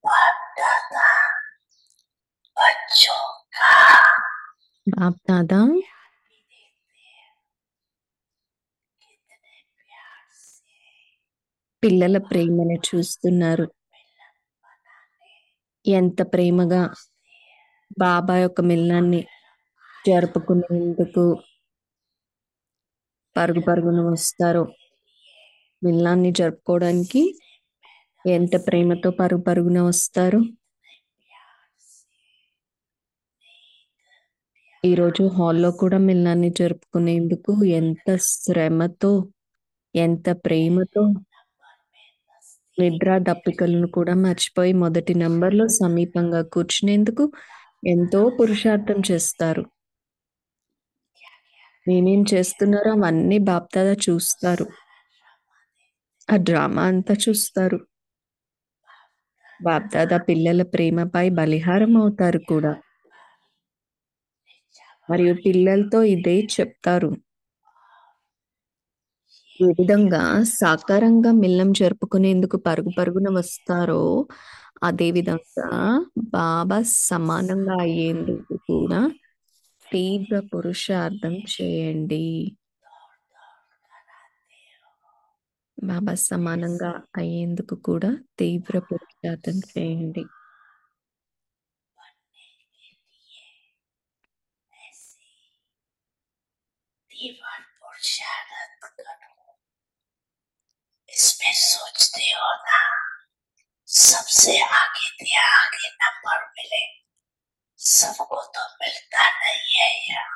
बाप दादा పిల్లల ప్రేమను చూస్తున్నారు. ఎంత ప్రేమగా బాబా యొక్క మిలనాన్ని జరుపుకునేందుకు పరుగు పరుగున వస్తారో, మిలనాన్ని జరుపుకోవడానికి ఎంత ప్రేమతో పరుగు పరుగున వస్తారు. ఈరోజు హాల్లో కూడా మిలనాన్ని జరుపుకునేందుకు ఎంత శ్రమతో, ఎంత ప్రేమతో నిద్ర దప్పికలను కూడా మర్చిపోయి మొదటి నంబర్లో సమీపంగా కూర్చునేందుకు ఎంతో పురుషార్థం చేస్తారు. నేనేం చేస్తున్నారో అవన్నీ బాప్దాదా చూస్తారు. ఆ డ్రామా అంతా చూస్తారు. బాప్దాదా పిల్లల ప్రేమపై బలిహారం అవుతారు కూడా. మరియు పిల్లలతో ఇదే చెప్తారు. ఏ విధంగా సాకారంగా మిలనం జరుపుకునేందుకు పరుగు పరుగున వస్తారో, అదే విధంగా బాబా సమానంగా అయ్యేందుకు కూడా తీవ్ర పురుషార్థం చేయండి. బాబా సమానంగా అయ్యేందుకు కూడా తీవ్ర పురుషార్థం చేయండి. इसमें सोचते हो ना, सबसे आगे नंबर मिले, सबको तो मिलता नहीं है यार।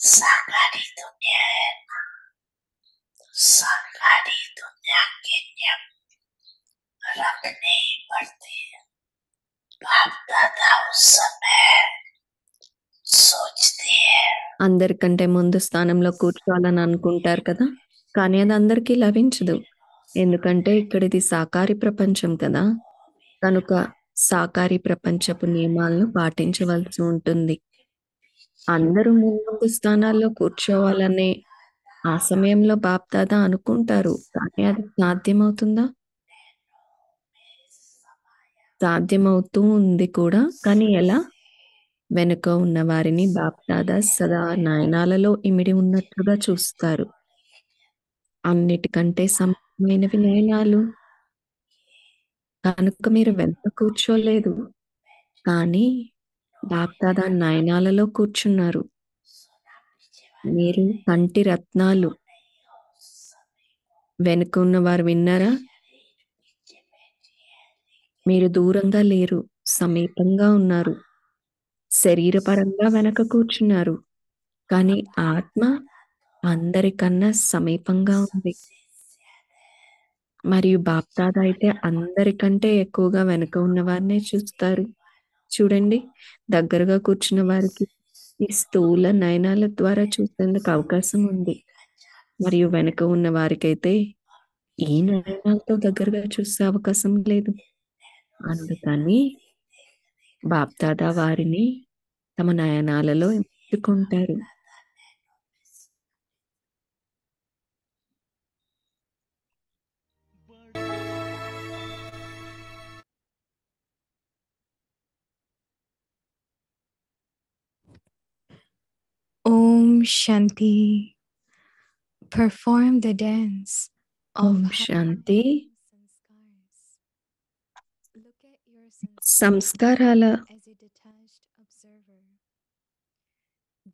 साकारी दुनिया है ना, साकारी दुनिया के नियम रखने ही पड़ते हैं। बाप दादा उस समय सोचते हैं, అందరికంటే ముందు స్థానంలో కూర్చోవాలని అనుకుంటారు కదా, కానీ అది అందరికీ లభించదు. ఎందుకంటే ఇక్కడ ఇది సాకారి ప్రపంచం కదా, కనుక సాకారి ప్రపంచపు నియమాలను పాటించవలసి ఉంటుంది. అందరూ ముందు స్థానాల్లో కూర్చోవాలనే ఆ సమయంలో బాప్దాదా అనుకుంటారు, కానీ అది సాధ్యమవుతుందా? సాధ్యమవుతూ ఉంది కూడా, కానీ ఎలా? వెనుక ఉన్న వారిని బాప్దాదా సదా నయనాలలో ఇమిడి ఉన్నట్లుగా చూస్తారు. అన్నిటికంటే సమమైనవి నయనాలు. కనుక మీరు వెనక కూర్చోలేదు, కానీ బాప్దాదా నయనాలలో కూర్చున్నారు. మీరు కంటి రత్నాలు. వెనుక ఉన్న వారు విన్నారా? మీరు దూరంగా లేరు, సమీపంగా ఉన్నారు. శరీరపరంగా వెనక కూర్చున్నారు, కానీ ఆత్మ అందరికన్నా సమీపంగా ఉంది. మరియు బాప్దాదా అయితే అందరికంటే ఎక్కువగా వెనక ఉన్న వారినే చూస్తారు. చూడండి, దగ్గరగా కూర్చున్న వారికి ఈ స్థూల నయనాల ద్వారా చూసేందుకు అవకాశం ఉంది. మరియు వెనక ఉన్న వారికైతే ఈ నయనాలతో దగ్గరగా చూసే అవకాశం లేదు. అందుకని బాప్దాదా వారిని తమ నయనాలలో ఎత్తుకుంటారు. Om Shanti. Perform the dance Om of Shanti. sanskars. Look at your సంస్కారాల as a detached observer.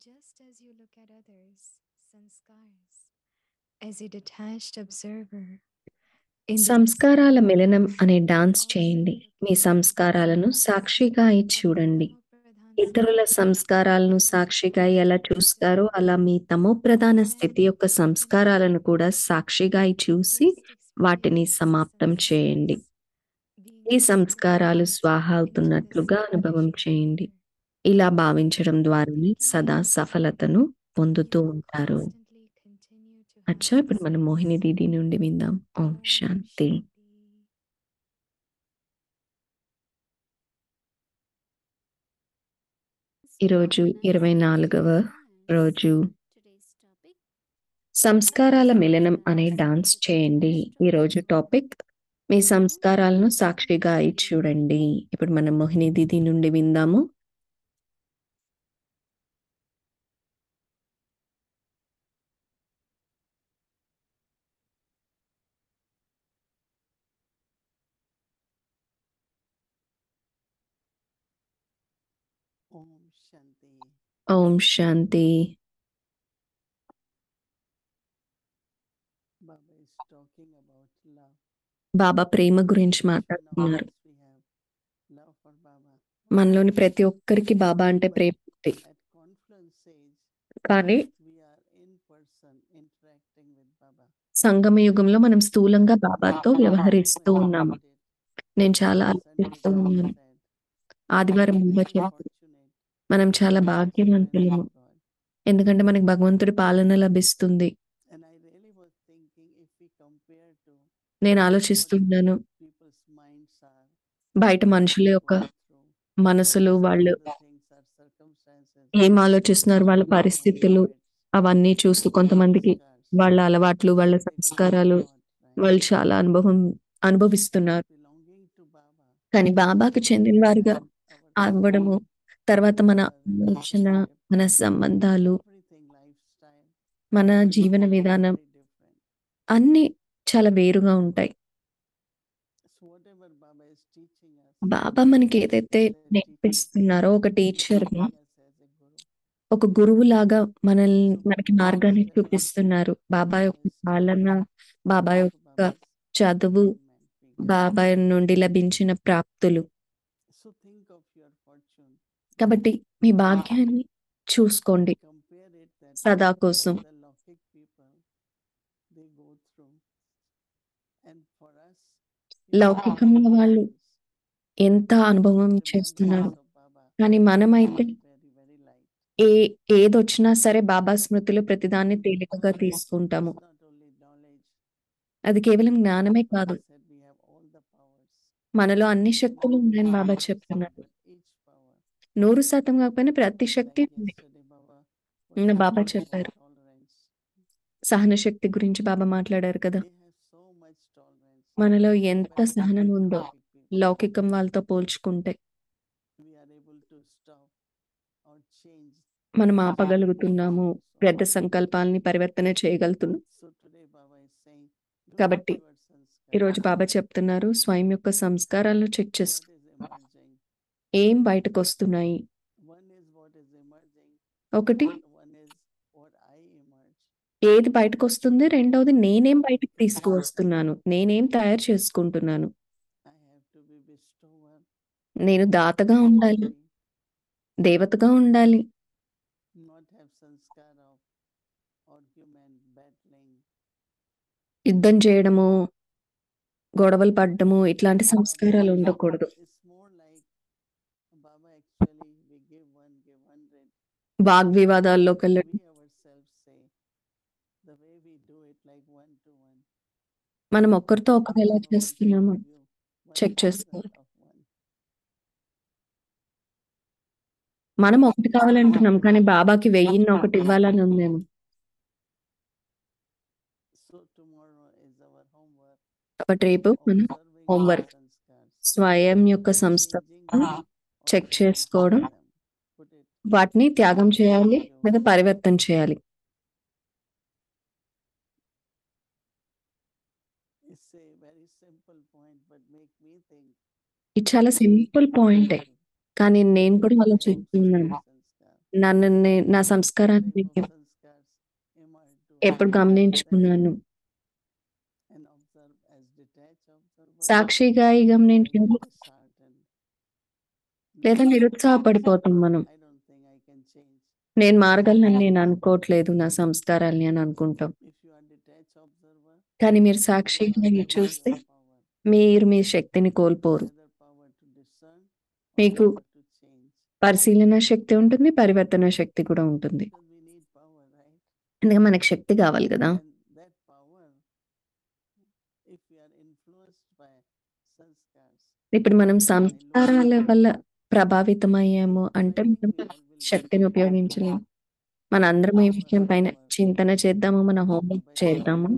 Just as you look at others, sanskars, as a detached observer. In the సంస్కారాల మిలనం అనే డాన్స్ చేయండి. మీ సంస్కారాలను సాక్షిగా అయి చూడండి. ఇతరుల సంస్కారాలను సాక్షిగా ఎలా చూస్తారో అలా మీ తమో ప్రధాన స్థితి యొక్క సంస్కారాలను కూడా సాక్షిగా అయి చూసి వాటిని సమాప్తం చేయండి. ఈ సంస్కారాలు స్వాహ అవుతున్నట్లుగా అనుభవం చేయండి. ఇలా భావించడం ద్వారానే సదా సఫలతను పొందుతూ ఉంటారు. అచ్చా, ఇప్పుడు మనం మోహిని దీది నుండి విందాం. ఓం శాంతి. ఈరోజు 24వ రోజు సంస్కారాల మిలనం అనే డాన్స్ చేయండి. ఈరోజు టాపిక్ మీ సంస్కారాలను సాక్షిగా ఇచ్చి చూడండి. ఇప్పుడు మనం మోహిని దీది నుండి విందాము. Om Shanti. Om Shanti. Baba is talking about love. బాబా ప్రేమ గురించి Each one of మాట్లాడుతున్నారు. us we have love for Baba. మనలోని ప్రతి ఒక్కరికి బాబా అంటే ప్రేమ ఉంది. At confluence stage, కానీ we are in person interacting with Baba. సంగమ యుగంలో మనం స్థూలంగా బాబాతో వ్యవహరిస్తూ ఉన్నాము. నేను చాలా ఆలోచిస్తూ ఉన్నాను. ఆదివారం బాబా చెప్పారు, మనం చాలా భాగ్యవంతులము, ఎందుకంటే మనకి భగవంతుడి పాలన లభిస్తుంది. And I really was thinking if we compare to నేను ఆలోచిస్తున్నాను, people's minds are, బయట మనుషుల యొక్క going through, మనసులు, some వాళ్ళు of the things are circumstances, ఏం ఆలోచిస్తున్నారు, వాళ్ళ పరిస్థితులు అవన్నీ చూస్తూ కొంతమందికి వాళ్ళ అలవాట్లు, వాళ్ళ సంస్కారాలు, వాళ్ళు చాలా అనుభవిస్తున్నారు. belonging to Baba, కానీ బాబాకు చెందిన వారుగా our అవ్వడము, తర్వాత మన our ఆలోచన, relationship, మన సంబంధాలు, everything, lifestyle, మన జీవన విధానం very different. అన్నీ చాలా వేరుగా ఉంటాయి. So whatever Baba is teaching us, బాబా మనకి ఏదైతే నేర్పిస్తున్నారో ఒక టీచర్గా, us as a guru, ఒక గురువులాగా మనకి మార్గాన్ని చూపిస్తున్నారు. బాబా యొక్క పాలన, బాబా యొక్క చదువు, బాబా నుండి లభించిన ప్రాప్తులు. so think of your fortune, కాబట్టి మీ భాగ్యాన్ని చూసుకోండి compare it that సదా కోసం. the Lokik people they go through, and for us లౌకికంలో వాళ్ళు ఎంత అనుభవం చేస్తున్నారు, of Baba కానీ మనమైతే very very light. ఏదొచ్చినా సరే బాబా స్మృతిలో ప్రతిదాన్ని తేలికగా తీసుకుంటాము. It's not only knowledge. అది కేవలం జ్ఞానమే కాదు, Baba said we have all the powers. మనలో అన్ని శక్తులు ఉన్నాయని బాబా చెప్తున్నారు. But each power, 100% కాకపోయినా ప్రతి శక్తి like ఉంది. yesterday Baba was నిన్న బాబా talking about చెప్పారు, tolerance. సహన శక్తి గురించి బాబా మాట్లాడారు కదా. They have so much tolerance. మనలో ఎంత సహనం ఉందో Lokik people, లౌకికం వాళ్ళతో పోల్చుకుంటే we are able to stop or change. మనం ఆపగలుగుతున్నాము, పెద్ద సంకల్పాలని పరివర్తన చేయగలుగుతున్నాం. So today Baba is saying, look కాబట్టి at your sanskar. ఈరోజు బాబా చెప్తున్నారు, స్వయం యొక్క సంస్కారాలను చెక్ చేసుకో. What is emerging? ఏం బయటకు వస్తున్నాయి? One is what is emerging. ఒకటి One is what I emerge. ఏది బయటకు వస్తుంది, రెండవది నేనేం బయటకు తీసుకువస్తున్నాను, నేనేం తయారు చేసుకుంటున్నాను. I have to be bestower, నేను దాతగా ఉండాలి, దేవతగా ఉండాలి, not have sanskar of argument, battling. యుద్ధం చేయడము, గొడవలు పడ్డము, ఇట్లాంటి సంస్కారాలు ఉండకూడదు. It's more like Baba actually we give 100. వాగ్వివాదాల్లోకి వెళ్ళడం, We ourselves say the way we do it like 1 to 1. మనం ఒక్కరితో ఒకరు ఎలా Baba wants to చేస్తున్నాము give you చెక్ 1,000 చేసుకోవాలి. of 1. మనం ఒకటి కావాలంటున్నాం, కానీ బాబాకి 1000 ఒకటి ఇవ్వాలని ఉందేమో. So tomorrow is our homework. కాబట్టి రేపు మనం Observing హోంవర్క్, sanskars, స్వయం యొక్క సంస్కారం చెక్ చేసుకోవడం, put it వాటిని త్యాగం చేయాలి లేదా పరివర్తన చేయాలి. It's a very simple point, but make me think. ఇది చాలా సింపుల్ పాయింటే, కానీ నేను కూడా ఆలోచిస్తున్నాను. నా సంస్కారాన్ని నేను ఎప్పుడు గమనించుకున్నాను. And observe as detached observer. సాక్షిగా ఇక నేను Disheartened. లేదా నిరుత్సాహపడిపోతాం మనం. I don't think I can change. నేను మారగలనని నేను అనుకోవట్లేదు నా సంస్కారాల్ని అని అనుకుంటాం. If you are detached observer, కానీ మీరు సాక్షిగా ఇవి చూస్తే మీరు మీ శక్తిని కోల్పోరు. either power to discern or మీకు power to change. పరిశీలన శక్తి ఉంటుంది, పరివర్తన శక్తి కూడా ఉంటుంది. Because we need power, right? ఎందుకంటే మనకి శక్తి కావాలి కదా. And that power, if we are influenced by sanskars, ఇప్పుడు మనం సంస్కారాల వల్ల ప్రభావితమయ్యాము అంటే మనం శక్తిని ఉపయోగించలేము. మన అందరం ఈ విషయం పైన చింతన చేద్దాము, మన హోంవర్క్ చేద్దాము.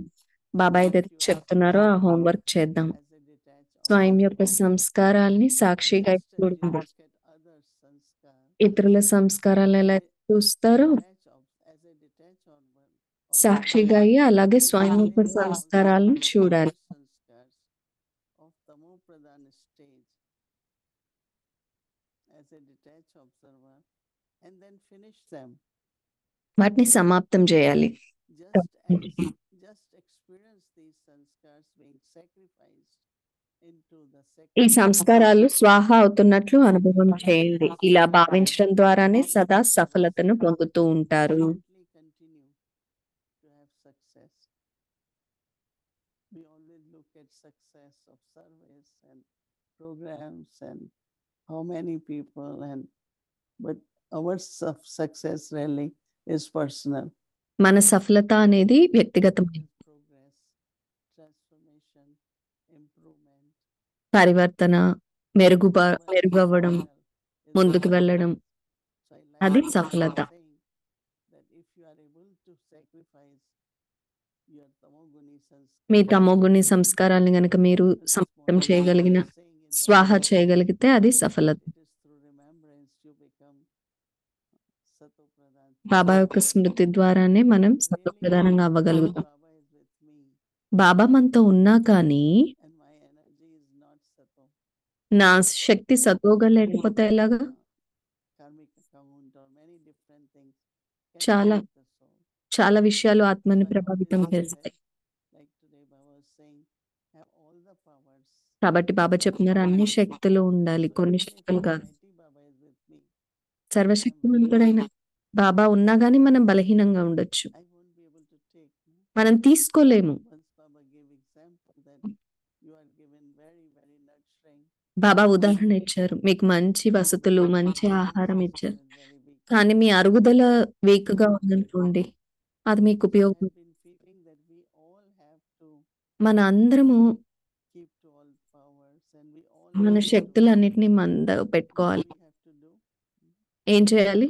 బాబా ఏదైతే చెప్తున్నారో ఆ హోంవర్క్ చేద్దాం. as a స్వయం యొక్క సంస్కారాల్ని సాక్షిగా Just as you చూడండి. look at other sanskar, ఇతరుల సంస్కారాలను ఎలా చూస్తారో as a detached observer, సాక్షిగా అయ్యి అలాగే స్వయం same యొక్క way also సంస్కారాలను look at చూడాలి. other sanskars of Tamopradhan stage as a detached observer and then finish them. వాటిని సమాప్తం చేయాలి. Just experience these sanskars being sacrificed into the ఈ sacred సంస్కారాలు స్వాహ అవుతున్నట్లు అనుభవం చేయండి. ఇలా భావించడం ద్వారానే సదా సఫలతను పొందుతూ ఉంటారు. Constantly continue to have success. We always look at success of service and programs and how many people but our success really is personal. మన సఫలత అనేది వ్యక్తిగతమైనది. Progress, transformation, improvement. పరివర్తన, మెరుగవ్వడం, ముందుకు వెళ్ళడం, అది సఫలత. మీ తమోగుణి సంస్కారాన్ని గనక మీరు సమాప్తం చేయగలిగిన, స్వాహ చేయగలిగితే అది సఫలత. బాబా యొక్క స్మృతి ద్వారానే మనం సత్వప్రధానంగా అవ్వగలుగుతాం. బాబా మనతో ఉన్నా కానీ నా శక్తి సతోగా లేకపోతే ఎలాగా? చాలా చాలా విషయాలు ఆత్మని ప్రభావితం చేస్తాయి. కాబట్టి బాబా చెప్తున్నారు అన్ని శక్తులు ఉండాలి, కొన్ని శక్తులు కాదు. సర్వశక్తివంతుడైన బాబా ఉన్నా గానీ మనం బలహీనంగా ఉండొచ్చు, మనం తీసుకోలేము. బాబా ఉదాహరణ ఇచ్చారు, మీకు మంచి వసతులు, మంచి ఆహారం ఇచ్చారు, కానీ మీ అరుగుదల వీక్గా ఉందనుకోండి, అది మీకు ఉపయోగం. మన అందరము మన శక్తులన్నిటినీ మంద పెట్టుకోవాలి. ఏం చేయాలి?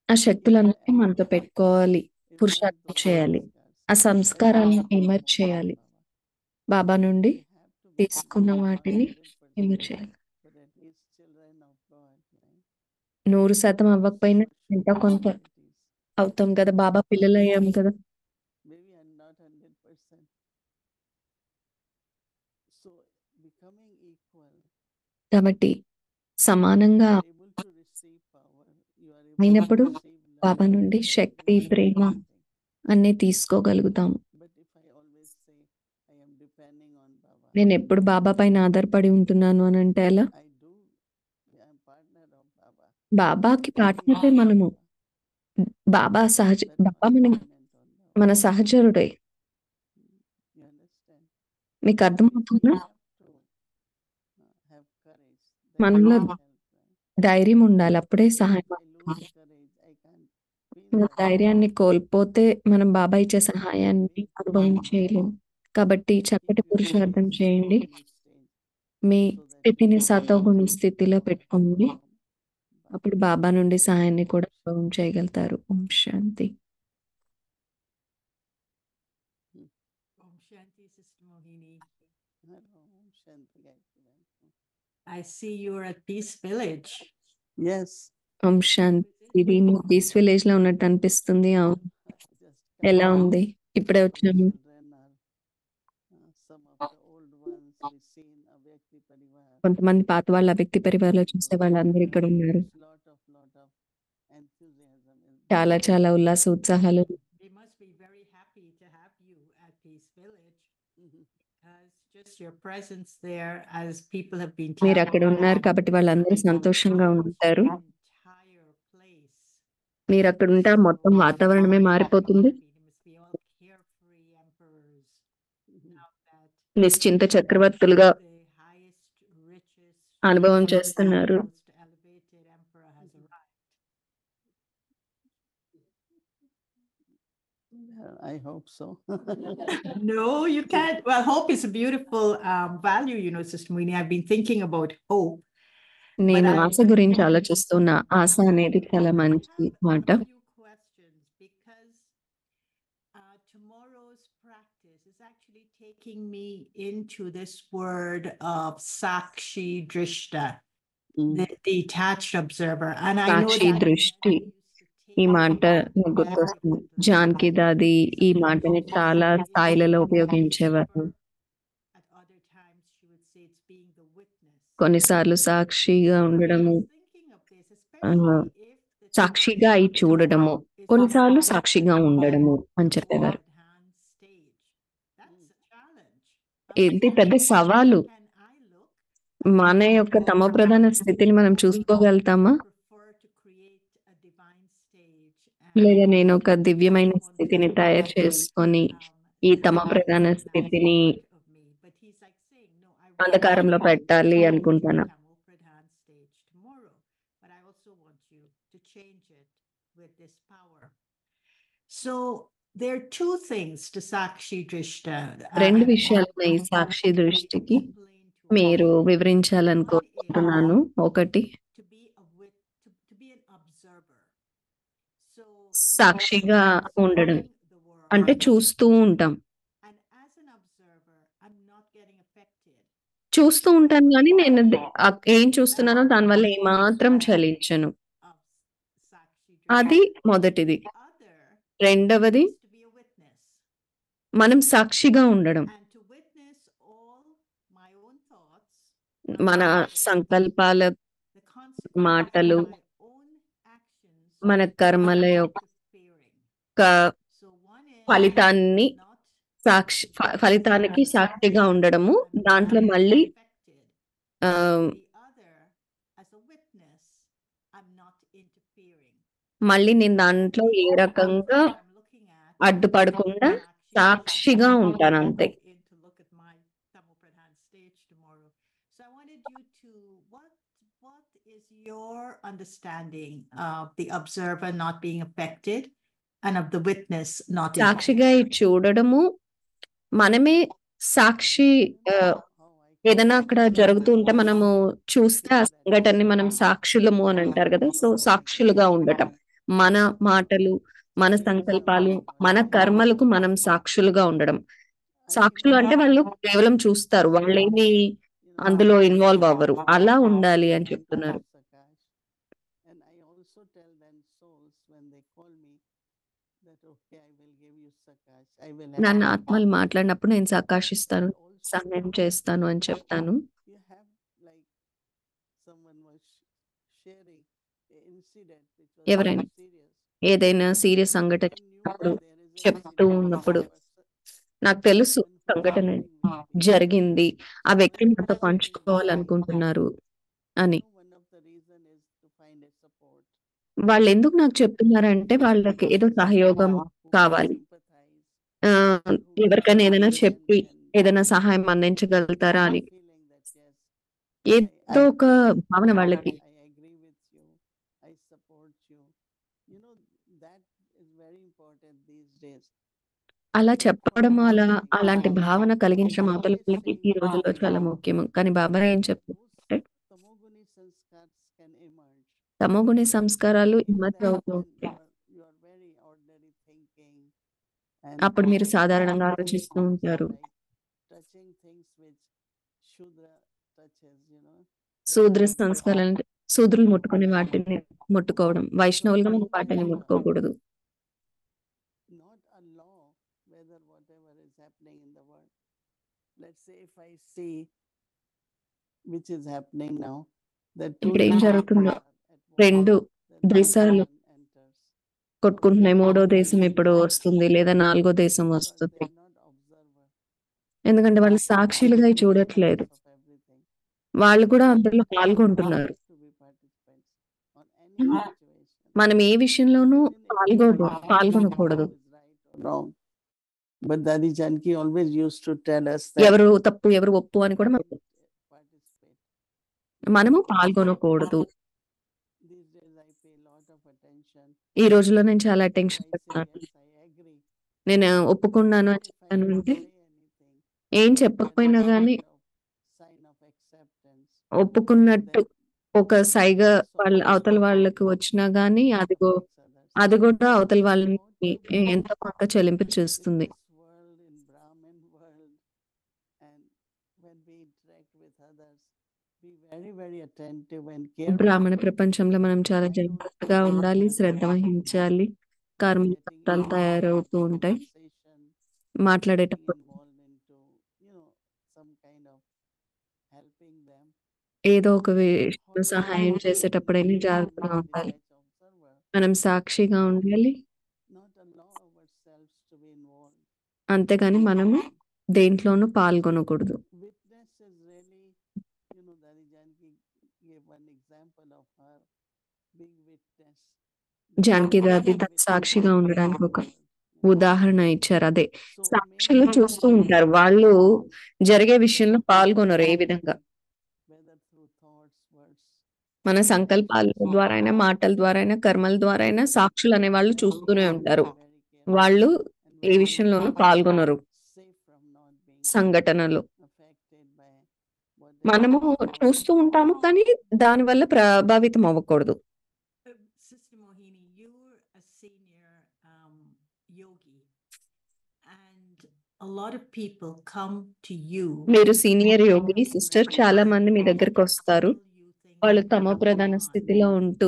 ఆ శక్తులన్నిటినీ మనతో పెట్టుకోవాలి, పురుషార్థం చేయాలి, ఆ సంస్కారాలను ఎమర్జ్ చేయాలి. బాబా నుండి తీసుకున్న వాటిని ఎమర్జ్ చేయాలి. 100% అవ్వకపోయినా ఎంత కొంత అవుతాం కదా, బాబా పిల్లలు అయ్యాం కదా. కాబట్టి సమానంగా అయినప్పుడు బాబా నుండి శక్తి, ప్రేమ అన్నీ తీసుకోగలుగుతాము. నేను ఎప్పుడు బాబా పైన ఆధారపడి ఉంటున్నాను అని అంటే ఎలా? బాబాకి పార్ట్నరే మనము. బాబా మన సహచరుడే. మీకు అర్థమవుతుందా? మనలో ధైర్యం ఉండాలి, అప్పుడే సహాయం. ధైర్యాన్ని కోల్పోతే మనం బాబా ఇచ్చే సహాయాన్ని అనుభవం చేయలేము. కాబట్టి చక్కటి పురుషార్థం చేయండి, మీ స్థితిని సతోగుణ స్థితిలో పెట్టుకోండి, అప్పుడు బాబా నుండి సహాయాన్ని కూడా అనుభవం చేయగలుగుతారు. ఓం శాంతి. I see you're at Peace Village. Yes. ఓం శాంతి. ఇది పీస్ విలేజ్ లో ఉన్నట్టు అనిపిస్తుంది. అవును, ఎలా ఉంది? ఇప్పుడే వచ్చాము. కొంతమంది పాత వాళ్ళ వ్యక్తి పరివారంలో చూసే వాళ్ళందరూ ఇక్కడ ఉన్నారు. చాలా చాలా ఉల్లాస ఉత్సాహాలు. We must be very happy to have you at Peace Village because just your presence there, as people have been మీరు అక్కడ ఉన్నారు కాబట్టి వాళ్ళందరూ సంతోషంగా ఉంటారు. entire place. మీరు అక్కడ ఉంటే మొత్తం వాతావరణమే మారిపోతుంది. నిశ్చింత చక్రవర్తులుగా అనుభవం చేస్తున్నారు. I hope so. No, you can't. Well, hope is a beautiful value, Sister Moini. I've been thinking about hope. నేను ఆశ గురించి ఆలోచిస్తున్నా. ఆశ అనేది చాలా మంచి మాట. taking me into this word of Sakshi Drishta, the detached observer. And I know Sakshi that దృష్టి ఈ మాట నాకు గుర్తొస్తుంది. జానకి దాది ఈ మాటని చాలా స్థాయిలలో ఉపయోగించేవారు. at other times she would say it's being the witness. కొన్నిసార్లు సాక్షిగా ఉండడము, Thinking of this, especially if the సాక్షిగా అయి చూడడము, కొన్నిసార్లు సాక్షిగా ఉండడము అని చెప్పేవారు. hand stage. That's a challenge. ఇది పెద్ద సవాలు. Can I look? మన యొక్క తమ ప్రధాన స్థితిని మనం చూసుకోగలుగుతామా? Prefer to create a divine stage. లేదా నేను ఒక దివ్యమైన స్థితిని తయారు చేసుకొని ఈ తమ ప్రధాన స్థితిని But he's like saying, no, I అంధకారంలో పెట్టాలి అనుకుంటాను. Tamil Pradhan stage tomorrow, but I also want you to change it with this power. So there are two things to Sakshi Drishta. రెండు విషయాలు ఉన్నాయి ఈ సాక్షి దృష్టికి మీరు వివరించాలనుకుంటున్నాను. ఒకటి To be an observer. So సాక్షిగా ఉండడం అంటే చూస్తూ ఉంటాం. and as an observer, I'm not getting affected. చూస్తూ ఉంటాను కానీ నేను ఏం చూస్తున్నానో దానివల్ల ఏమాత్రం చలించను. Of Sakshi Drishta. అది మొదటిది. The other రెండవది is to be a witness. మనం సాక్షిగా ఉండడం. And to witness all my own thoughts, మన సంకల్పాల, the consequences మాటలు, of my own actions, మన కర్మల not యొక్క interfering. So one is ఫలితాన్ని not ఫలితానికి సాక్షిగా ఉండడము. దాంట్లో మళ్ళీ affected. ఆ, The other, as a witness, I'm not interfering. మళ్ళీ నేను దాంట్లో ఏ రకంగా I'm looking at అడ్డుపడకుండా సాక్షిగా ఉంటాను అంతే. in to look at my Tamil Pradhan stage tomorrow. So I wanted you to, what is your understanding of the observer not being affected and of the witness not సాక్షిగా ఈ చూడడము, మనమే సాక్షి. ఏదైనా అక్కడ జరుగుతూ ఉంటే మనము చూస్తే ఆ సంఘటనని మనం సాక్షులము అని అంటారు కదా. సో సాక్షులుగా ఉండటం, మన మాటలు, మన సంకల్పాలు, మన కర్మలకు మనం సాక్షులుగా ఉండడం. సాక్షులు అంటే వాళ్ళు కేవలం చూస్తారు, వాళ్ళేమి అందులో ఇన్వాల్వ్ అవ్వరు. అలా ఉండాలి అని చెప్తున్నారు. And I also tell them souls when they call me that okay, I will give you Sakash. I will help నన్ను you. ఆత్మలు మాట్లాడినప్పుడు నేను సాకాశిస్తాను, Also, సహాయం చేస్తాను అని చెప్తాను. you have like someone was sharing an incident which was ఎవరైనా very serious. ఏదైనా సీరియస్ సంఘటన I knew చెప్పినప్పుడు, that there is an చెప్తూ incident ఉన్నప్పుడు with a నాకు తెలుసు person who is సంఘటన sharing with me. జరిగింది, ఆ వ్యక్తి And నాతో I పంచుకోవాలనుకుంటున్నారు అని. know one of the reason is to find a support. వాళ్ళు ఎందుకు నాకు చెప్తున్నారంటే వాళ్ళకి ఏదో సహయోగం Who can కావాలి. sympathize, ఆ, who can ఎవరికైనా ఏదైనా understand చెప్పి and ఏదైనా సహాయం అందించగలుగుతారా అని feeling that yes, ఏదో ఒక భావన వాళ్ళకి. I agree with you, I support you. You know, that is very important these days. అలా చెప్పడం, అలాంటి భావన కలిగించడం అవతల వాళ్ళకి ఈ రోజుల్లో చాలా ముఖ్యము. కానీ బాబా ఏం చెప్తారంటే Tamoguni sanskars can emerge. తమోగుణి సంస్కారాలు ఎమర్జ్ Then అవుతూ when ఉంటాయి. you are very ordinary thinking and అప్పుడు మీరు సాధారణంగా ఆలోచిస్తూ ఉంటారు. like touching things which Shudra touches, you know. శూద్ర సంస్కారాలు అంటే శూద్రులు ముట్టుకునే వాటిని ముట్టుకోవడం, వైష్ణవులుగా మనం వాటిని ముట్టుకోకూడదు. Not a law whether whatever is happening in the world. Let's say if I see which is happening now, that two ఇప్పుడు ఏం nations జరుగుతుందో, are at war, రెండు then దేశాలు one enters. కొట్టుకుంటున్నాయి. మూడో దేశం ఇప్పుడు వస్తుంది, లేదా నాలుగో దేశం Because వస్తుంది. they are not observer. ఎందుకంటే వాళ్ళు సాక్షులుగా చూడట్లేదు, Of everything. వాళ్ళు కూడా అందులో పాల్గొంటున్నారు. To be participants on any situation. మనం ఏ విషయంలోనూ పాల్గొనకూడదు. Is right or wrong. But Dadi Janki always used to tell us that ఎవరు తప్పు ఎవరు ఒప్పు అని కూడా participate. మనము పాల్గొనకూడదు. These days I pay a lot of attention. ఈ రోజుల్లో నేను చాలా I టెన్షన్ say పెడతాను. yes, I agree. నేను ఒప్పుకున్నాను అని If I చెప్తాను don't అంటే say anything, ఏం that చెప్పకపోయినా is కానీ kind of sign of acceptance. ఒప్పుకున్నట్టు Then ఒక సైగ also వాళ్ళ అవతల వాళ్ళకి వచ్చినా గానీ అది కూడా అవతల వాళ్ళని ఎంతో కొంత చెలింపు చూస్తుంది. this world, in Brahmin world, very attentive and careful. బ్రాహ్మణ ప్రపంచంలో మనం చాలా జాగ్రత్తగా ఉండాలి, శ్రద్ధ వహించాలి. కర్మలు చట్టాలు తయారవుతూ ఉంటాయి. Conversation, మాట్లాడేటప్పుడు getting involved into, some kind of helping them. ఏదో ఒక How విషయంలో do we సహాయం become చేసేటప్పుడైనా truly జాగ్రత్తగా ఉండాలి. detached observer, మనం సాక్షిగా ఉండాలి, not allow ourselves to be involved? అంతేగాని మనము దేంట్లోనూ పాల్గొనకూడదు. Witness is really, Dadi Janki gave one example of her being witness. Janaki దాది తన సాక్షిగా ఉండడానికి ఒక ఉదాహరణ ఇచ్చారు. అదే సాక్షులు చూస్తూ ఉంటారు, వాళ్ళు జరిగే విషయంలో పాల్గొనరు. ఏ విధంగా Whether through thoughts, words, మన సంకల్పాల ద్వారా అయినా, మాటల ద్వారా అయినా, కర్మల ద్వారా అయినా సాక్షులు అనే వాళ్ళు చూస్తూనే ఉంటారు. very careful వాళ్ళు and ఏ very విషయంలోనూ పాల్గొనరు safe from not being సంఘటనలు. affected by what they మనము do. చూస్తూ ఉంటాము, కానీ దానివల్ల ప్రభావితం అవ్వకూడదు. Sister Mohini, you're a senior yogi, and a lot of people come to you. మీరు సీనియర్ యోగి సిస్టర్, చాలా మంది మీ దగ్గరికి వస్తారు. వాళ్ళు తమో ప్రధాన స్థితిలో ఉంటూ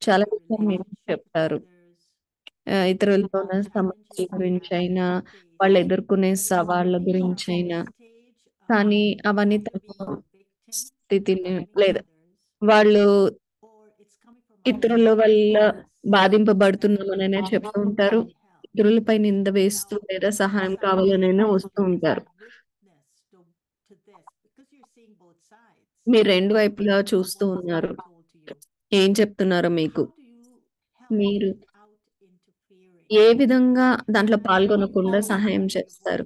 చాలా విషయాలు మీరు చెప్తారు. ఇతరులతో ఉన్న సమస్యల గురించి అయినా, వాళ్ళు ఎదుర్కొనే సవాళ్ళ గురించి అయినా, కానీ అవన్నీ తమ స్థితిని లేదా వాళ్ళు ఇతరుల వల్ల బాధింపబడుతున్నామనైనా చెప్తూ ఉంటారు. ఇతరులపై నింద వేస్తూ లేదా సహాయం కావాలనైనా వస్తూ ఉంటారు. మీరు రెండు వైపులా చూస్తూ ఉన్నారు. ఏం చెప్తున్నారో మీకు, మీరు ఏ విధంగా దాంట్లో పాల్గొనకుండా సహాయం చేస్తారు?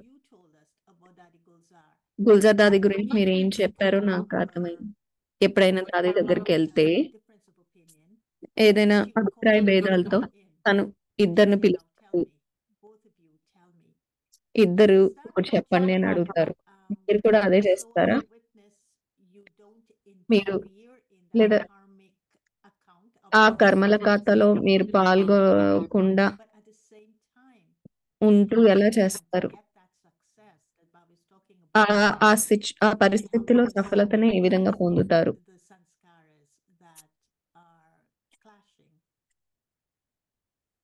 గుల్జార్ దాది గురించి మీరు ఏం చెప్పారో నాకు అర్థమైంది. ఎప్పుడైనా దాది దగ్గరికి వెళ్తే ఏదైనా అభిప్రాయ భేదాలతో తను ఇద్దరిని పిలుస్తారు, ఇద్దరు ఒకటి చెప్పండి అని అడుగుతారు. మీరు కూడా అదే చేస్తారా? మీరు లేదా ఆ కర్మల ఖాతాలో మీరు పాల్గొనకుండా ఉంటూ ఎలా చేస్తారు? ఆ పరిస్థితిలో సఫలతని ఏ విధంగా పొందుతారు?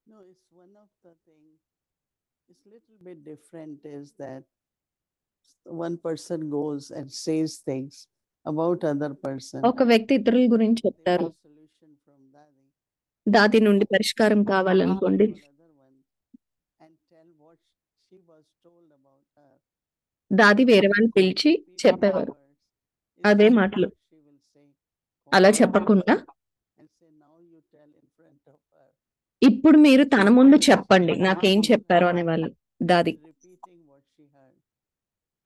No, it's one of the things. It's little bit different is that one person goes and says things about other person. ఒక వ్యక్తి ఇతరుల గురించి They చెప్తారు. want solution from Dadi. దాది నుండి పరిష్కారం కావాలనుకోండి, Call other one and tell what she was told about her. దాది వేరే వాళ్ళని పిలిచి Repeating చెప్పేవారు. her words. అదే Instead మాటలు. what she will say, అలా call చెప్పకుండా and say, now you tell in front of her. ఇప్పుడు మీరు తన ముందు చెప్పండి నాకేం చెప్పారు అనేవాళ్ళు దాది. Repeating what she heard.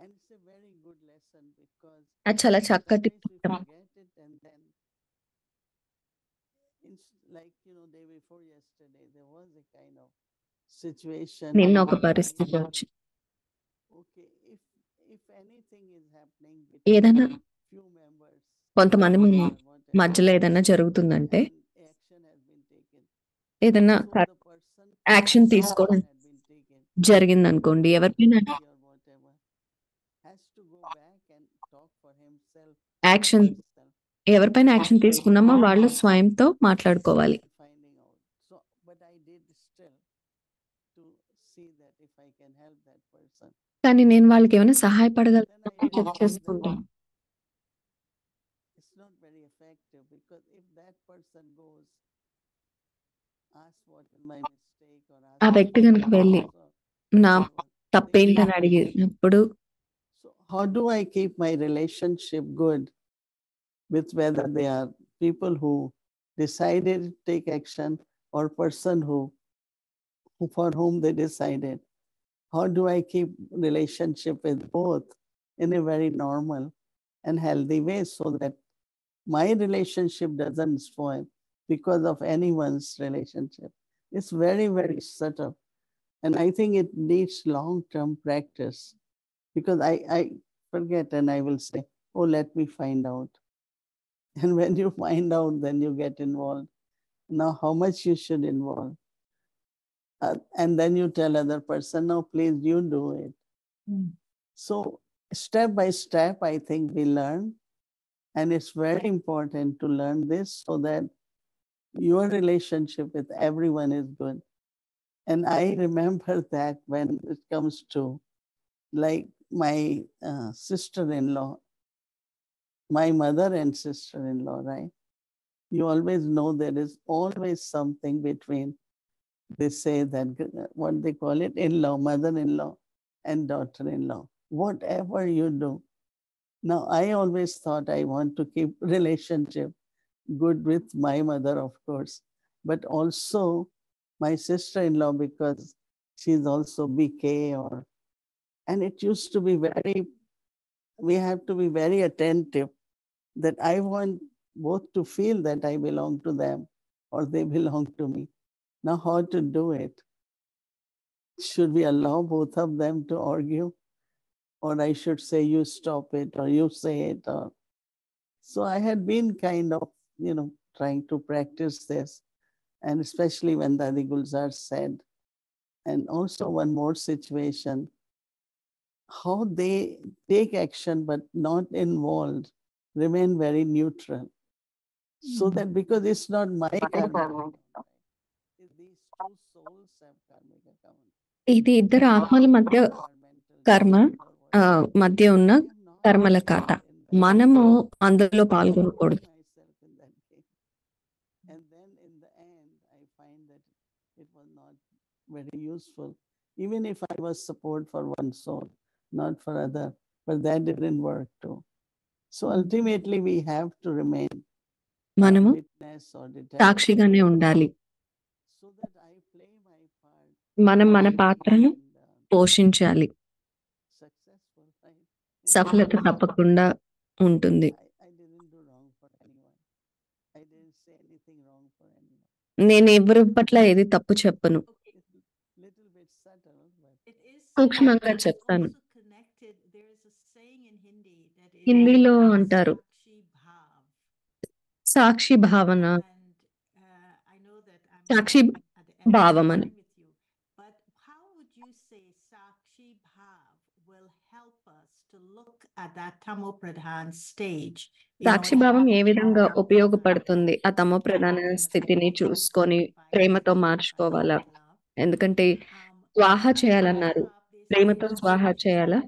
And it's a very good lesson because అది చాలా చక్కటి sometimes we పాఠం. forget it and then like day before yesterday there was a kind of situation. నిన్న ఒక పరిస్థితి వచ్చి Okay, if anything is happening ఏదైనా between few members, కొంతమంది whatever, మధ్యలో ఏదైనా జరుగుతుందంటే, and action has been taken. ఏదైనా So the person action whose తీసుకోవడం action had been taken, జరిగిందనుకోండి, ఎవరికైనా or whatever, has to go back and talk for himself. Action herself, ఎవరిపైన action తీసుకున్నామో వాళ్ళు స్వయంతో మాట్లాడుకోవాలి. finding out. So, but I did still to see that if I can help that person. కానీ నేను వాళ్ళకి ఏమైనా Then సహాయపడగలను I చెక్ realized చేసుకుంటాను. it's not very effective because if that person goes, ask what is my mistake or ask ఆ వ్యక్తి కనుక వెళ్ళి నా whatever, తప్పేంటని అడిగినప్పుడు so how do I keep my relationship good with whether they are people who decided to take action or person who for whom they decided? How do I keep relationship with both in a very normal and healthy way so that my relationship doesn't spoil because of anyone's relationship? It's very, very subtle. And I think it needs long-term practice because I forget and I will say, oh, let me find out. And when you find out, then you get involved. Now, how much you should involve? And then you tell other person, no, please, you do it. So step by step, I think we learn. And it's very important to learn this so that your relationship with everyone is good. And I remember that when it comes to like my sister-in-law, my mother and sister-in-law, right? You always know there is always something between, they say that what they call it, in-law, mother-in-law and daughter-in-law, whatever you do. Now, I always thought I want to keep relationship good with my mother, of course, but also my sister-in-law, because she's also BK and it used to be we have to be very attentive that I want both to feel that I belong to them or they belong to me. Now, how to do it? Should we allow both of them to argue? Or I should say, you stop it, or you say it. So I had been kind of, trying to practice this. And especially when Dadi Gulzar said, and also one more situation, how they take action but not involved, remain very neutral. So that because it's not my karma, these two souls have karmic account. ఇది ఇద్దరు ఆత్మల మధ్య కర్మ మధ్య ఉన్న కర్మల ఖాతా. మనము అందులో పాల్గొనకూడదు. And then in the end, I find that it was not very useful. Even if I was support for one soul, not for other, but that didn't work too. So ultimately, we have to remain మనము witness or detached. సాక్షిగానే ఉండాలి. So that I play my part. మనం మన పాత్రను పోషించాలి. Successful, right? సఫలత తప్పకుండా ఉంటుంది. I didn't do wrong for anyone. I didn't say anything wrong for anyone. నేను ఎవరి పట్ల ఏది తప్పు చెప్పను. Little bit subtle, but It is సూక్ష్మంగా it's చెప్తాను. also connected. There is a saying in Hindi that is హిందీలో అంటారు Sakshi Bhav. సాక్షి భావన, And I know that I'm Sakshi running at the end of భావం my అని. time with you, but how would you say Sakshi Bhav will help us to look at that Tamo Pradhan stage? సాక్షి భావం ఏ విధంగా ఉపయోగపడుతుంది? ఆ తమో ప్రధాన స్థితిని చూసుకొని ప్రేమతో మార్చుకోవాలా? ఎందుకంటే స్వాహ చేయాలన్నారు, ప్రేమతో స్వాహ చేయాలా?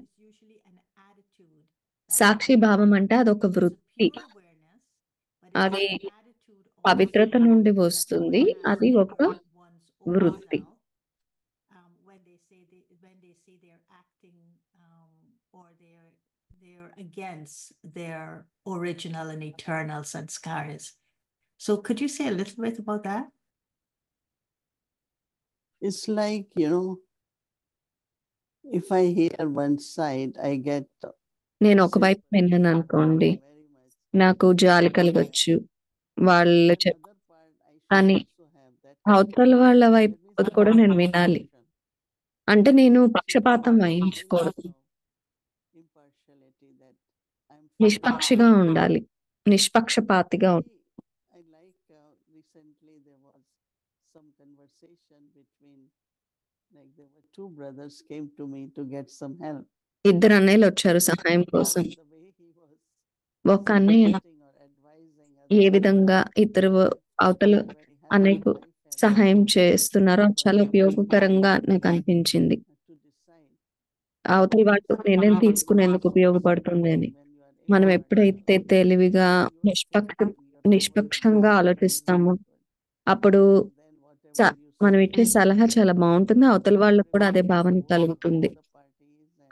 సాక్షి భావం అంటే అదొక వృత్తి, అది పవిత్రత నుండి వస్తుంది, అది ఒక వృత్తి. When they say they're acting or they're against their original and eternal sanskaras. So could you say a little bit about that? it's like, if I hear one side, I get నేను ఒకవైపు విన్నాను అనుకోండి, నాకు జాలి కలగచ్చు, వాళ్ళు కానీ అవతల వాళ్ళ వైపు అది కూడా నేను వినాలి. అంటే నేను పక్షపాతం వహించకూడదు, నిష్పక్షిగా ఉండాలి, నిష్పక్షపాతిగా ఉండాలి. I like recently there was some conversation between, like there were two brothers came to me to get some help. ఇద్దరు అన్నయ్యలు వచ్చారు సహాయం కోసం. The way he was ఒక అన్నయ్య suggesting or advising A others, విధంగా ఇద్దరు అవతల very helpful. అన్నయ్యకు I felt సహాయం చేస్తున్నారో అది చాలా ఉపయోగకరంగా నాకు అనిపించింది. to decide. అవతలి వాళ్ళు నిర్ణయం తీసుకునేందుకు ఉపయోగపడుతుంది అని. మనం ఎప్పుడైతే తెలివిగా నిష్పక్షంగా ఆలోచిస్తామో అప్పుడు మనం ఇచ్చే సలహా చాలా బాగుంటుంది, అవతల వాళ్ళకు కూడా అదే భావన కలుగుతుంది.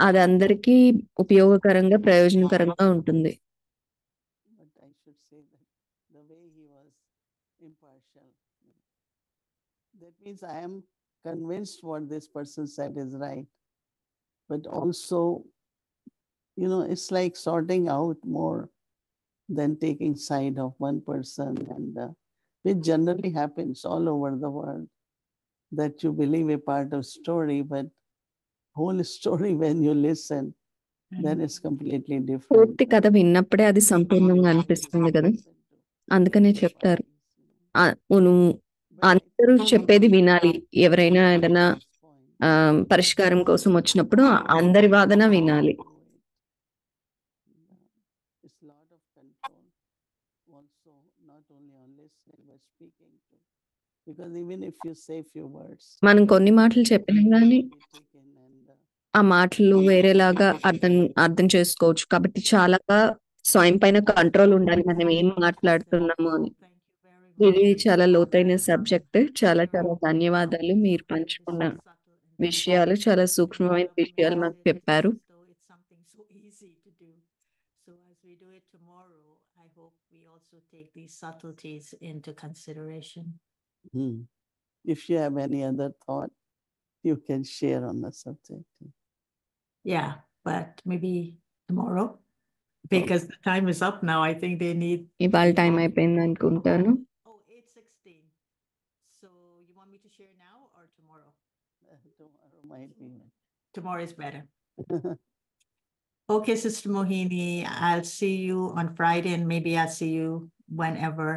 అది అందరికీ ఉపయోగకరంగా ప్రయోజనకరంగా ఉంటుంది. But I should say that the way he was impartial, that means I am convinced what this person said is right. But also, it's like sorting out more than taking side of one person, and which generally happens all over the world, that you believe a part of story, but whole story when you listen, then it's completely different. పూర్తి కథ విన్నప్పుడే అది సంపూర్ణంగా అనిపిస్తుంది కదా. అందుకనే చెప్తారు నువ్వు అందరూ చెప్పేది వినాలి. ఎవరైనా ఏదైనా పరిష్కారం కోసం వచ్చినప్పుడు అందరి వాదన వినాలి. It's a lot of control. Because even if you say few words, మనం కొన్ని మాటలు చెప్పినా కానీ be taken and ఆ మాటలు వేరేలాగా అర్థం చేసుకోవచ్చు. కాబట్టి చాలా స్వయం పైన కంట్రోల్ ఉండాలి. మనం ఏం మాట్లాడుతున్నాము అని. ఇది చాలా లోతైన సబ్జెక్ట్. చాలా చాలా ధన్యవాదాలు. మీరు పంచుకున్న విషయాలు చాలా సూక్ష్మమైన విషయాలు మాకు చెప్పారు. It's something so easy to do. So as we do it tomorrow, I hope we also take these subtleties into consideration. if you have any other thought, you can share on the subject. Yeah, but maybe tomorrow because the time is up now. I think they need. ఇవాళ time అయిపోయింది అనుకుంటాను. Oh, 8:16. So you want me to share now or tomorrow? Tomorrow might be. Tomorrow is better. Okay, Sister Mohini, I'll see you on Friday and maybe I'll see you whenever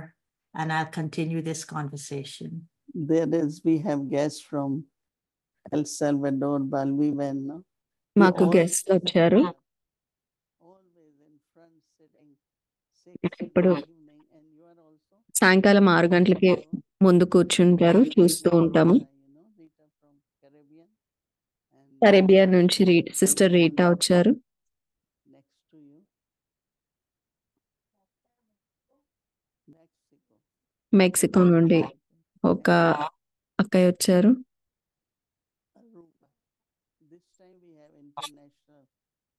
and I'll continue this conversation. We have guests from El Salvador, Balviven. No? మాకు guest వచ్చారు. Always in front sitting 6 ఇప్పుడు evening, and you are also సాయంకాలం 6 గంటలకి ముందు కూర్చుంటారు, చూస్తూ ఉంటాము. Rita from Caribbean. And కరేబియా నుంచి సిస్టర్ రీటా వచ్చారు. next to you, Mexico. Mexico నుండి ఒక అక్కయ్య వచ్చారు. Aruba. This time we have international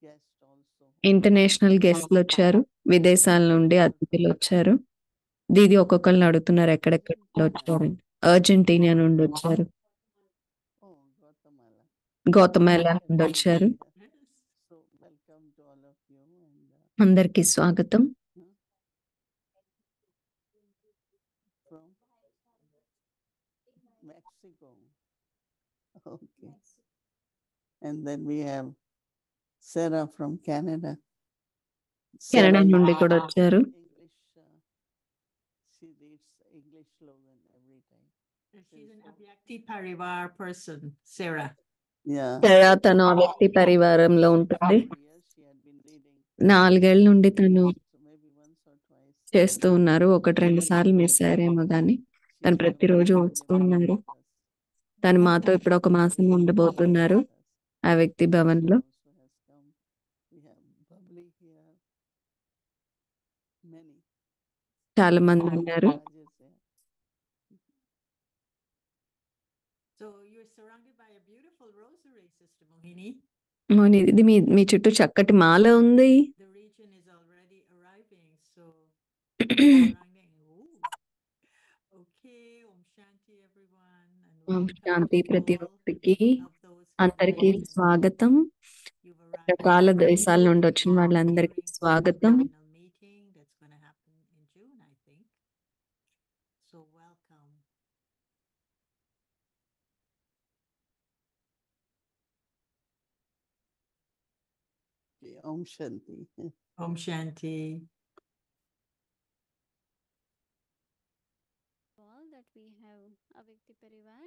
guests also. International గెస్ట్లు వచ్చారు. విదేశాల నుండి అతిథులు వచ్చారు. దీది ఒక్కొక్కరిని అడుగుతున్నారు ఎక్కడెక్కడ నుండి వచ్చారు. అర్జెంటీనా నుండి వచ్చారు. Oh, Guatemala. గౌతమేలా నుండి వచ్చారు. So welcome to all of you. And అందరికీ స్వాగతం. from Mexico. Okay. And then we have Sarah from Canada. Canada Sarah నుండి కూడా వచ్చారు. English, she reads English slogan every time. She's an Avyakti Parivar person, Sarah. Yeah. Canada తను ఆ వ్యక్తి పరివారంలో ఉంటుంది. 4 years she had been reading. 4 ఏళ్ల నుండి తను So maybe once or twice. చేస్తూ ఉన్నారు. 1-2 సార్లు మిస్ అయ్యారేమో కానీ తను ప్రతిరోజు వస్తూ ఉన్నారు. తను మాతో ఇప్పుడు 1 మాసం ఉండబోతున్నారు ఆ వ్యక్తి భవన్లో. చాలా మంది ఉన్నారు. So you're surrounded by a beautiful rosary, Sister Mohini. మోని, ఇది మీ చుట్టూ చక్కటి మాల ఉంది. The region is already arriving, so surrounding. Ooh. Okay, Om Shanti everyone. And Om welcome Shanti to ప్రతి all ఒక్కరికి. of those who అందరికీ have స్వాగతం. you've arrived రకరకాల early దేశాల నుండి వచ్చిన వాళ్ళందరికీ preparing for the స్వాగతం. final meeting that's going to happen in June, I think. So welcome. Om Shanti. Om Shanti. all that we have Avyakti Parivar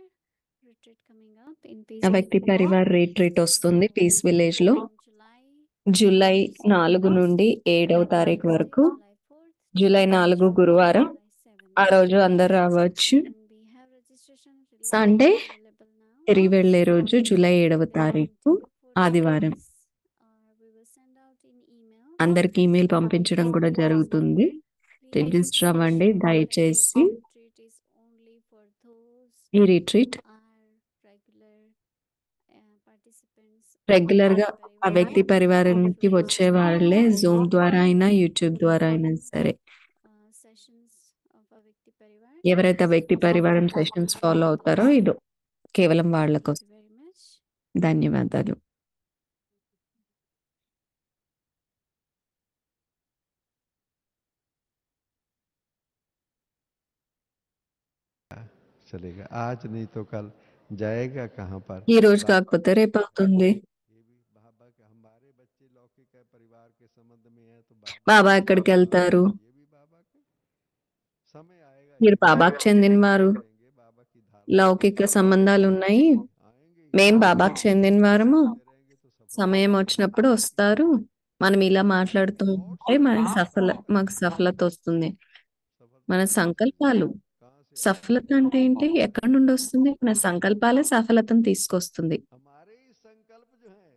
retreat coming up in ఆ వ్యక్తి Parivar retreat వస్తుంది piece village లో July 4 నుండి 7వ తారీఖు వరకు. July 4 గురువారం. ఆ రోజు అందరు రావచ్చు. సండే తిరిగి వెళ్లే రోజు జూలై 7వ తారీఖు ఆదివారం. అందరికి ఈమెయిల్ పంపించడం కూడా జరుగుతుంది. రిజిస్టర్ అవ్వండి దయచేసి. ఈ రిట్రీట్ రెగ్యులర్ గా ఆ వ్యక్తి పరివారానికి వచ్చే వాళ్ళే జూమ్ ద్వారా అయినా యూట్యూబ్ ద్వారా అయినా సరే ఎవరైతే ఆ వ్యక్తి పరివారం సెషన్స్ ఫాలో అవుతారో ఇది కేవలం వాళ్ళ కోసం. ధన్యవాదాలు. चलेगा आज नहीं तो कल जाएगा कहाँ पर ఈ రోజు కాకపోతే రేపు అవుతుంది. ये भी बाबा के हमारे बच्चे लौकिक परिवार के संबंध में है तो బాబా ఎక్కడికి వెళ్తారు? ये भी बाबा के समय आएगा మీరు బాబాకు చెందిన వారు. करेंगे बाबा की धारणा లౌకిక సంబంధాలు ఉన్నాయి. आएंगे మేం బాబాకు చెందిన వారము. रहेंगे तो सफल సమయం వచ్చినప్పుడు వస్తారు. మనం ఇలా మాట్లాడుతూ ఉంటే మాకు సఫలత వస్తుంది. सफल మన సంకల్పాలు कहाँ से సఫలత అంటే ఏంటి? ఎక్కడి నుండి వస్తుంది? మన సంకల్పాలే సఫలతను తీసుకొస్తుంది. हमारे ही संकल्प जो है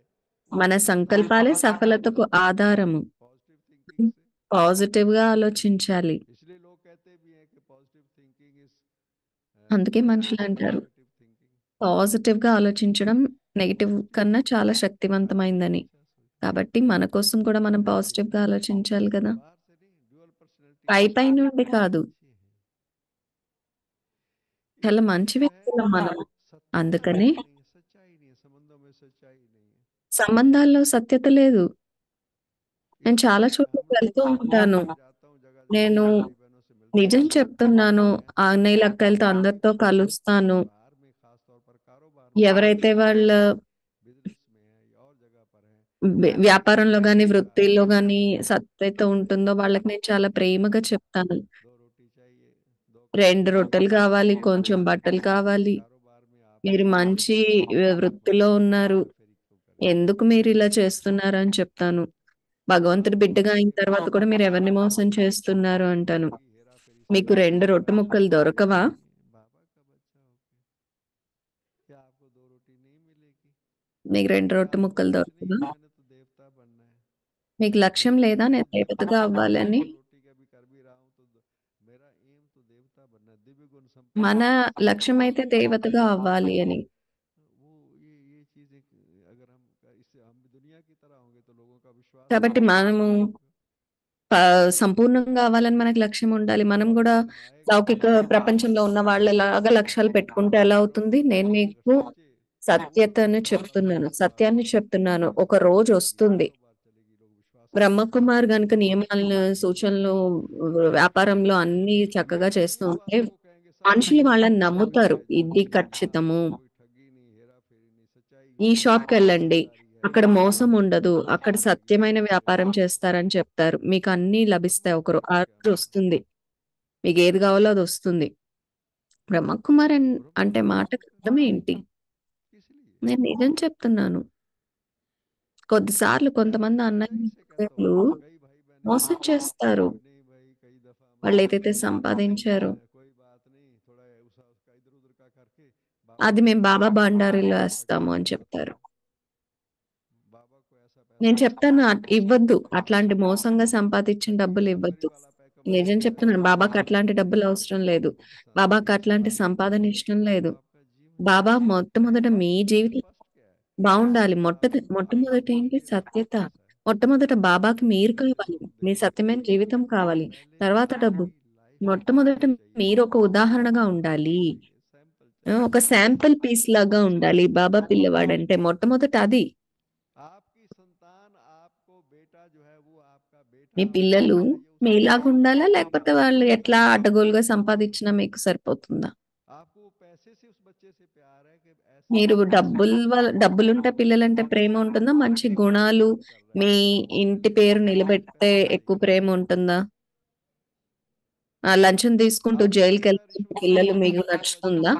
మన సంకల్పాలే సఫలతకు ఆధారము. पॉजिटिव थिंकिंग से, పాజిటివ్‌గా ఆలోచించాలి. इसलिए लोग कहते भी हैं कि पॉजिटिव थिंकिंग इज అందుకే మనుషులు అంటారు, नेगेटिव थिंकिंग। పాజిటివ్‌గా ఆలోచించడం నెగెటివ్ కన్నా చాలా శక్తివంతమైందని. अच्छा सोच, కాబట్టి మన కోసం కూడా మనం పాజిటివ్‌గా ఆలోచించాలి కదా! बाहर से नहीं, ड्यूअल पर्सनैलिटी పై నుండి కాదు. अच्छी है। చాలా इसलिए మంచి जो है వ్యక్తులం మనం. सत्यता అందుకనే नहीं है, सच्चाई नहीं है, संबंधों में सच्चाई नहीं है। సంబంధాల్లో సత్యత లేదు. నేను इसलिए చాలా చోట్లకి हम लोग వెళ్తూ मैं ఉంటాను. जाता हूँ जगह నేను जगह भाई बहनों से मिलता నిజం हूँ, చెప్తున్నాను. मैं అన్నయ్యలు, అక్కయ్యలతో हमारे అందరితో కలుస్తాను. परिवार में खास तौर पर कारोबार में ఎవరైతే వాళ్ళ बिजनेस में है या और जगह पर है, వ్యాపారంలో గాని, వృత్తిలో గాని సత్యత ఉంటుందో వాళ్ళకి నేను చాలా ప్రేమగా చెప్తాను. 2 रोटी चाहिए, 2 2 రొట్టెలు కావాలి, కొంచెం బట్టలు కావాలి. कारोबार में आप మీరు మంచి వృత్తిలో ఉన్నారు. फेरी क्यों करें? ఎందుకు మీరిలా చేస్తున్నారు అని చెప్తాను. భగవంతుడి బిడ్డగా అయిన తర్వాత కూడా మీరు ఎవరిని మోసం చేస్తున్నారు అంటాను. हेरा फेरी మీకు 2 రొట్టె ముక్కలు దొరకవా? बाबा का बच्चा होके क्या आपको 2 रोटी नहीं मिलेगी? మీకు 2 రొట్టె आपको ముక్కలు लक्ष्य नहीं దొరకవా? है, मैंने तो देवता बनना है। మీకు లక్ష్యం లేదా? నేను దేవతగా అవ్వాలని. 2 रोटी का भी कर भी रहा हूँ तो मेरा एम तो देवता बनना है, दिव्य गुण संपन्न మన बनना है। లక్ష్యం అయితే దేవతగా అవ్వాలి అని. वो ये चीज एक, अगर हम इससे हम भी दुनिया की तरह होंगे तो लोगों का विश्वास కాబట్టి మనము సంపూర్ణంగా అవ్వాలని మనకు లక్ష్యం ఉండాలి. మనం కూడా లౌకిక ప్రపంచంలో ఉన్న వాళ్ళలాగా లక్ష్యాలు పెట్టుకుంటే ఎలా అవుతుంది? నేను మీకు సత్యతను చెప్తున్నాను. సత్యాన్ని చెప్తున్నాను. ఒక రోజు వస్తుంది. బ్రహ్మకుమార్ గనుక నియమాలను, సూచనలు వ్యాపారంలో అన్నీ చక్కగా చేస్తూ ఉంటే మనుషులు వాళ్ళని నమ్ముతారు. ఇది ఖచ్చితము. ఈ షాప్‌కెళ్ళండి. అక్కడ మోసం ఉండదు. అక్కడ సత్యమైన వ్యాపారం చేస్తారని చెప్తారు. మీకు అన్నీ లభిస్తాయి. ఆ రోజు వస్తుంది. మీకేది కావాలో అదొస్తుంది. బ్రహ్మకుమార్ అంటే మాటకు అర్థం ఏంటి? నేను నిజం చెప్తున్నాను. కొద్దిసార్లు కొంతమంది అన్నయ్యలు మోసం చేస్తారు. వాళ్ళేదైతే సంపాదించారో అది మేము బాబా భండారీలో వేస్తాము అని చెప్తారు. నేను చెప్తాను ఇవ్వద్దు. అట్లాంటి మోసంగా సంపాదించిన డబ్బులు ఇవ్వద్దు. నిజం చెప్తున్నాను. బాబాకి అట్లాంటి డబ్బులు అవసరం లేదు. బాబాకి అట్లాంటి సంపాదన ఇష్టం లేదు. బాబా మొట్టమొదట మీ జీవితం బావుండాలి. మొట్టమొదట ఏంటి? సత్యత. మొట్టమొదట బాబాకి మీరు కావాలి. మీ సత్యమైన జీవితం కావాలి. తర్వాత డబ్బు. మొట్టమొదట మీరు ఒక ఉదాహరణగా ఉండాలి. ఒక శాంపుల్ పీస్ లాగా ఉండాలి. బాబా పిల్లవాడంటే మొట్టమొదట అది. మీ పిల్లలు మీలాగా ఉండాలా? లేకపోతే వాళ్ళు ఎట్లా అడ్డగోలుగా సంపాదించినా మీకు సరిపోతుందా? మీరు డబ్బులుంటే పిల్లలంటే ప్రేమ ఉంటుందా? మంచి గుణాలు, మీ ఇంటి పేరు నిలబెడితే ఎక్కువ ప్రేమ ఉంటుందా? లంచం తీసుకుంటూ జైలుకెళ్తే పిల్లలు మీకు నచ్చుతుందా?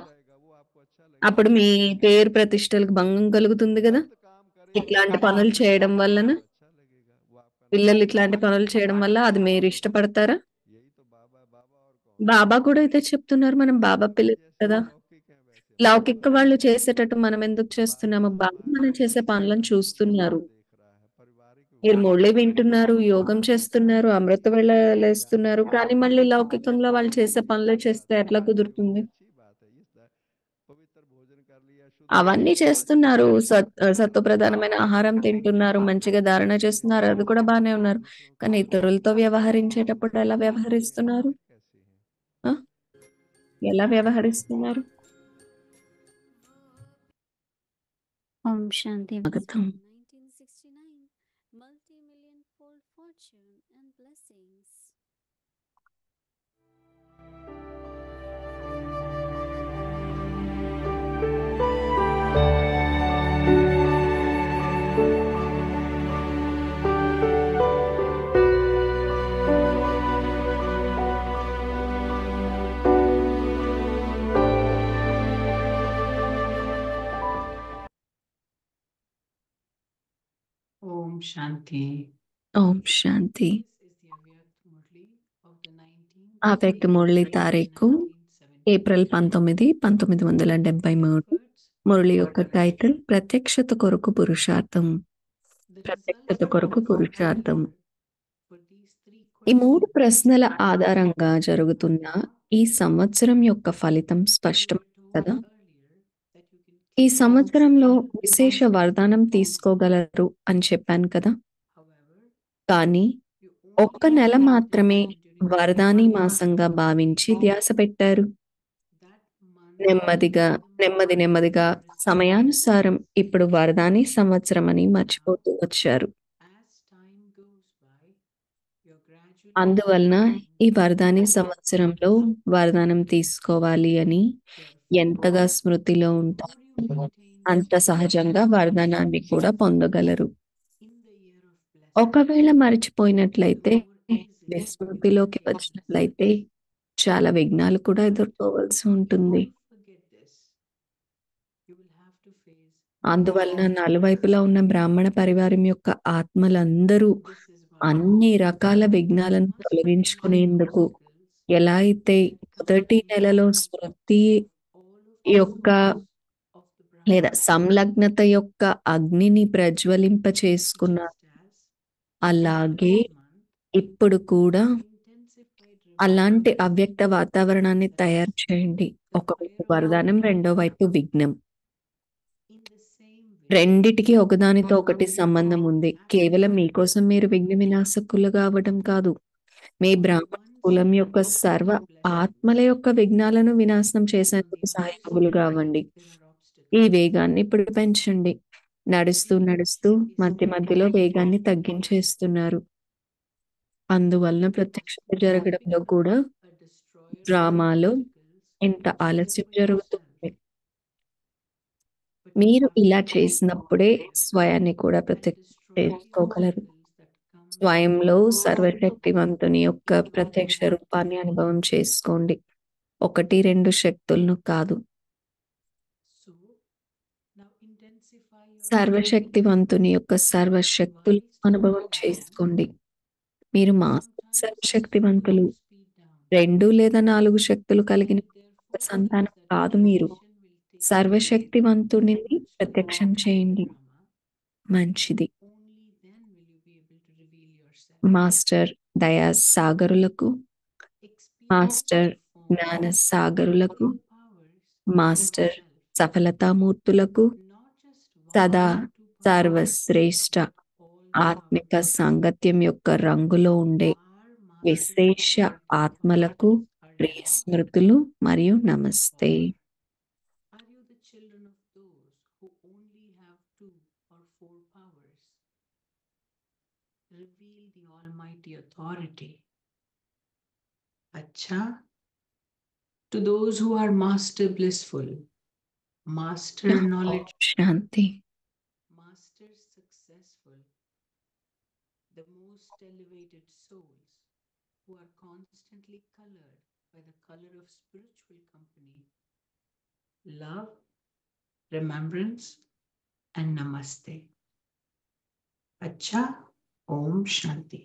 అప్పుడు మీ పేరు ప్రతిష్టలకు భంగం కలుగుతుంది గదా! ఇట్లాంటి పనులు చేయడం వలన పిల్లలు ఇట్లాంటి పనులు చేయడం వల్ల అది మీరు ఇష్టపడతారా? బాబా కూడా అయితే చెప్తున్నారు. మనం బాబా పిల్లలు కదా! లౌకిక వాళ్ళు చేసేటట్టు మనం ఎందుకు చేస్తున్నాము? బాబా మనం చేసే పనులను చూస్తున్నారు. మీరు మురళి వింటున్నారు, యోగం చేస్తున్నారు, అమృత వేళలేస్తున్నారు. కానీ మళ్ళీ లౌకికంలో వాళ్ళు చేసే పనులే చేస్తే ఎట్లా కుదురుతుంది? అవన్నీ చేస్తున్నారు. సత్వప్రధానమైన ఆహారం తింటున్నారు, మంచిగా ధారణ చేస్తున్నారు. అది కూడా బానే ఉన్నారు. కానీ ఇతరులతో వ్యవహరించేటప్పుడు ఎలా వ్యవహరిస్తున్నారు? ఆ? ఎలా వ్యవహరిస్తున్నారు? Om Shanti. స్వాగతం. 1969 multi-million fold fortune and blessings. Om Shanti. Om Shanti. This is the Avyakt Murli of the 19th అవ్యక్త మురళి తారీఖు ఏప్రిల్ 19, 1973. మురళి యొక్క టైటిల్ ప్రత్యక్షత కొరకు పురుషార్థం. ప్రత్యక్షత కొరకు పురుషార్థం. ఈ 3 ప్రశ్నల ఆధారంగా జరుగుతున్న ఈ సంవత్సరం యొక్క ఫలితం స్పష్టం కదా. ఈ సంవత్సరంలో విశేష వరదానం తీసుకోగలరు అని చెప్పాను కదా. కానీ 1 నెల మాత్రమే వరదాని మాసంగా భావించి ధ్యాస పెట్టారు. నెమ్మదిగా సమయానుసారం ఇప్పుడు వరదాని సంవత్సరం అని మర్చిపోతూ వచ్చారు. అందువలన ఈ వరదాని సంవత్సరంలో వరదానం తీసుకోవాలి అని ఎంతగా స్మృతిలో ఉంటారో అంత సహజంగా వరదానాన్ని కూడా పొందగలరు. ఒకవేళ మర్చిపోయినట్లయితే, విస్మృతిలోకి వచ్చినట్లయితే చాలా విఘ్నాలు కూడా ఎదుర్కోవాల్సి ఉంటుంది. అందువలన నలువైపులా ఉన్న బ్రాహ్మణ పరివారం యొక్క ఆత్మలందరూ అన్ని రకాల విఘ్నాలను తొలగించుకునేందుకు ఎలా అయితే మొదటి నెలలో స్మృతి యొక్క లేదా సంలగ్నత యొక్క అగ్నిని ప్రజ్వలింప చేసుకున్నారు, అలాగే ఇప్పుడు కూడా అలాంటి అవ్యక్త వాతావరణాన్ని తయారు చేయండి. ఒకవైపు వరదానం, రెండో వైపు విఘ్నం. రెండిటికి ఒకదానితో ఒకటి సంబంధం ఉంది. కేవలం మీకోసం మీరు విఘ్న వినాశకులుగా అవ్వడం కాదు, మీ బ్రాహ్మణ కులం యొక్క సర్వ ఆత్మల యొక్క విఘ్నాలను వినాశనం చేసేందుకు సహాయకులుగా అవ్వండి. ఈ వేగాన్ని ఇప్పుడు పెంచండి. నడుస్తూ మధ్య మధ్యలో వేగాన్ని తగ్గించేస్తున్నారు. అందువలన ప్రత్యక్షత జరగడంలో కూడా డ్రామాలో ఇంత ఆలస్యం జరుగుతుంది. మీరు ఇలా చేసినప్పుడే స్వయాన్ని కూడా ప్రత్యక్ష చేసుకోగలరు. స్వయంలో సర్వశక్తివంతుని యొక్క ప్రత్యక్ష రూపాన్ని అనుభవం చేసుకోండి. 1-2 శక్తులను కాదు. సర్వశక్తివంతుని యొక్క సర్వశక్తులు అనుభవం చేసుకోండి. మీరు సర్వశక్తివంతులు. 2 లేదా 4 శక్తులు కలిగిన సంతానం కాదు మీరు. సర్వశక్తివంతుడిని ప్రత్యక్షం చేయండి. మంచిది. మాస్టర్ దయా సాగరులకు, మాస్టర్ జ్ఞాన సాగరులకు, మాస్టర్ సఫలతామూర్తులకు, సదా సర్వశ్రేష్ఠ ఆత్మిక సాంగత్యం యొక్క రంగులో ఉండే విశేష ఆత్మలకు ప్రియ స్మృతులు మరియు నమస్తే. Reveal the Almighty authority. Acha. To those who are master blissful, master knowledge, Shanti. master successful, the most elevated souls who are constantly colored by the color of spiritual company, love, remembrance, and namaste. Acha. Om Shanti.